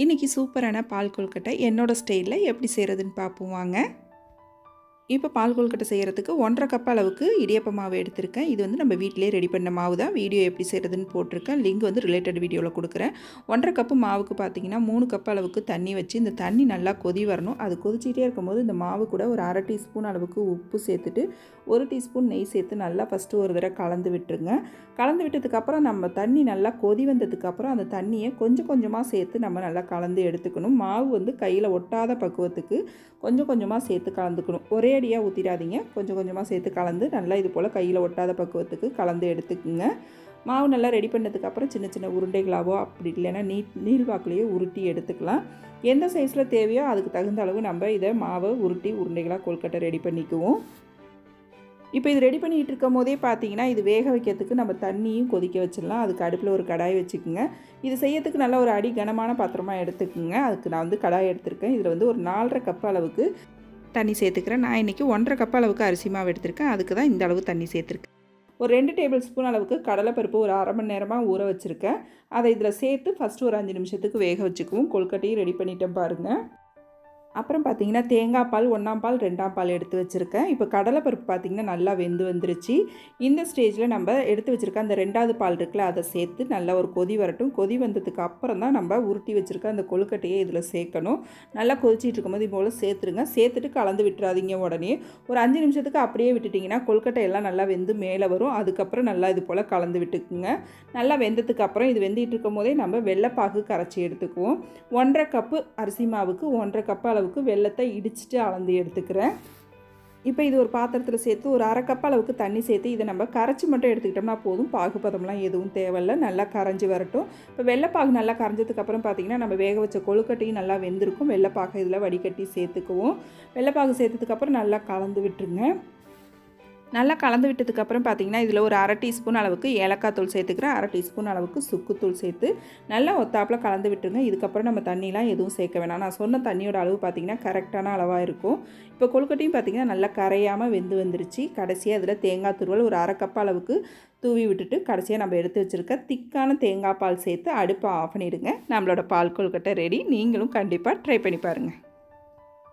இன்றைக்கி சூப்பரான பால் கொழுக்கட்டை என்னோடய ஸ்டைலில் எப்படி செய்கிறதுன்னு பார்ப்போம் வாங்க. இப்போ பால் கொழுக்கட்டை செய்கிறதுக்கு 1.5 கப் அளவுக்கு இடியப்ப மாவு எடுத்திருக்கேன். இது வந்து நம்ம வீட்டிலே ரெடி பண்ண மாவு தான். வீடியோ எப்படி செய்கிறதுன்னு போட்டிருக்கேன். லிங்க் வந்து ரிலேட்டட் வீடியோவில் கொடுக்குறேன். 1.5 கப்பு மாவுக்கு பார்த்தீங்கன்னா 3 கப் அளவுக்கு தண்ணி வச்சு இந்த தண்ணி நல்லா கொதி வரணும். அது கொதிச்சிட்டே இருக்கும்போது இந்த மாவு கூட ஒரு 1/2 டீஸ்பூன் அளவுக்கு உப்பு சேர்த்துட்டு 1 டீஸ்பூன் நெய் சேர்த்து நல்லா ஃபஸ்ட்டு ஒரு தடவை கலந்து விட்டுருங்க. கலந்து விட்டதுக்கப்புறம் நம்ம தண்ணி நல்லா கொதி வந்ததுக்கப்புறம் அந்த தண்ணியை கொஞ்சம் கொஞ்சமாக சேர்த்து நம்ம நல்லா கலந்து எடுத்துக்கணும். மாவு வந்து கையில் ஒட்டாத பக்குவத்துக்கு கொஞ்சம் கொஞ்சமாக சேர்த்து கலந்துக்கணும். ஒரேடியாக ஊற்றிடாதீங்க. கொஞ்சம் கொஞ்சமாக சேர்த்து கலந்து நல்லா இது போல் கையில் ஒட்டாத பக்குவத்துக்கு கலந்து எடுத்துக்குங்க. மாவு நல்லா ரெடி பண்ணதுக்கப்புறம் சின்ன சின்ன உருண்டைகளாவோ அப்படி இல்லைன்னா நீள்வாக்குலேயோ உருட்டி எடுத்துக்கலாம். எந்த சைஸில் தேவையோ அதுக்கு தகுந்த அளவு நம்ம இதை மாவை உருட்டி உருண்டைகளாக கொழுக்கட்டை ரெடி பண்ணிக்குவோம். இப்போ இது ரெடி பண்ணிகிட்டு இருக்கும் போதே பார்த்தீங்கன்னா இது வேக வைக்கிறதுக்கு நம்ம தண்ணியும் கொதிக்க வச்சிடலாம். அதுக்கு அடுப்பில் ஒரு கடாய் வச்சுக்கோங்க. இது செய்யறதுக்கு நல்லா ஒரு அடி கனமான பாத்திரமாக எடுத்துக்கோங்க. அதுக்கு நான் வந்து கடாய் எடுத்திருக்கேன். இதில் வந்து ஒரு 4.5 கப் அளவுக்கு தண்ணி சேர்த்துக்கிறேன். நான் இன்றைக்கி 1.5 கப் அளவுக்கு அரிசி மாவு எடுத்திருக்கேன். அதுக்கு தான் இந்த அளவு தண்ணி சேர்த்துருக்கேன். ஒரு 2 டேபிள் ஸ்பூன் அளவுக்கு கடலைப்பருப்பு ஒரு 1/2 மணி நேரமாக ஊற வச்சுருக்கேன். அதை இதில் சேர்த்து ஃபஸ்ட்டு ஒரு 5 நிமிஷத்துக்கு வேக வச்சுக்குவோம். கொழுக்கட்டையும் ரெடி பண்ணிட்டேன் பாருங்கள். அப்புறம் பார்த்தீங்கன்னா தேங்காய் பால் 1ஆம் பால் 2ஆம் பால் எடுத்து வச்சுருக்கேன். இப்போ கடலைப்பருப்பு பார்த்திங்கன்னா நல்லா வெந்து வந்துருச்சு. இந்த ஸ்டேஜில் நம்ம எடுத்து வச்சுருக்க அந்த 2வது பால் இருக்குல்ல அதை சேர்த்து நல்லா ஒரு கொதி வரட்டும். கொதி வந்ததுக்கு அப்புறம் தான் நம்ம உருட்டி வச்சுருக்க அந்த கொழுக்கட்டையை இதில் சேர்க்கணும். நல்லா கொதிச்சிட்டு இருக்கும்போது இது போல் சேர்த்துருங்க. சேர்த்துட்டு கலந்து விட்டுறாதீங்க. உடனே ஒரு 5 நிமிஷத்துக்கு அப்படியே விட்டுட்டிங்கன்னா கொழுக்கட்டை எல்லாம் நல்லா வெந்து மேலே வரும். அதுக்கப்புறம் நல்லா இது போல் கலந்து விட்டுக்குங்க. நல்லா வெந்ததுக்கு அப்புறம் இது வெந்திட்டு இருக்கும் போதே நம்ம வெள்ளைப்பாகு கரைச்சி எடுத்துக்குவோம். 1.5 கப்பு அரிசி மாவுக்கு 1.5 கப் அளவுக்கு வெல்லத்தை இடிச்சிட்டு அளந்து எடுத்துக்கிறேன். இப்போ இது ஒரு பாத்திரத்தில் சேர்த்து ஒரு 1/2 கப் அளவுக்கு தண்ணி சேர்த்து இதை நம்ம கரைச்சி மட்டும் எடுத்துக்கிட்டோம்னா போதும். பாகுபதம்லாம் எதுவும் தேவையில்லை. நல்லா கரைஞ்சி வரட்டும். இப்போ வெள்ளைப்பாகு நல்லா கரைஞ்சதுக்கப்புறம் பார்த்திங்கன்னா நம்ம வேக வச்ச கொழுக்கட்டையும் நல்லா வெந்திருக்கும். வெள்ளைப்பாகு இதில் வடிகட்டி சேர்த்துக்குவோம். வெள்ளைப்பாகு சேர்த்ததுக்கப்புறம் நல்லா கலந்து விட்டுருங்க. நல்லா கலந்து விட்டதுக்கப்புறம் பார்த்திங்கன்னா இதில் ஒரு 1/2 டீஸ்பூன் அளவுக்கு ஏலக்காய் தூள் சேர்த்துக்கிறேன். 1/2 டீஸ்பூன் அளவுக்கு சுக்குத்தூள் சேர்த்து நல்லா ஒத்தாப்பில் கலந்து விட்டுருங்க. இதுக்கப்புறம் நம்ம தண்ணிலாம் எதுவும் சேர்க்க வேணாம். நான் சொன்ன தண்ணியோட அளவு பார்த்திங்கன்னா கரெக்டான அளவாக இருக்கும். இப்போ கொழுக்கட்டையும் பார்த்திங்கன்னா நல்லா கரையாமல் வெந்து வந்துருச்சு. கடைசியாக அதில் தேங்காய் துருவல் ஒரு 1/2 கப் அளவுக்கு தூவி விட்டுட்டு கடைசியாக நம்ம எடுத்து வச்சுருக்க திக்கான தேங்காய் பால் சேர்த்து அடுப்பை ஆஃப் பண்ணிவிடுங்க. நம்மளோட பால் கொழுக்கட்டை ரெடி. நீங்களும் கண்டிப்பாக ட்ரை பண்ணி பாருங்கள்.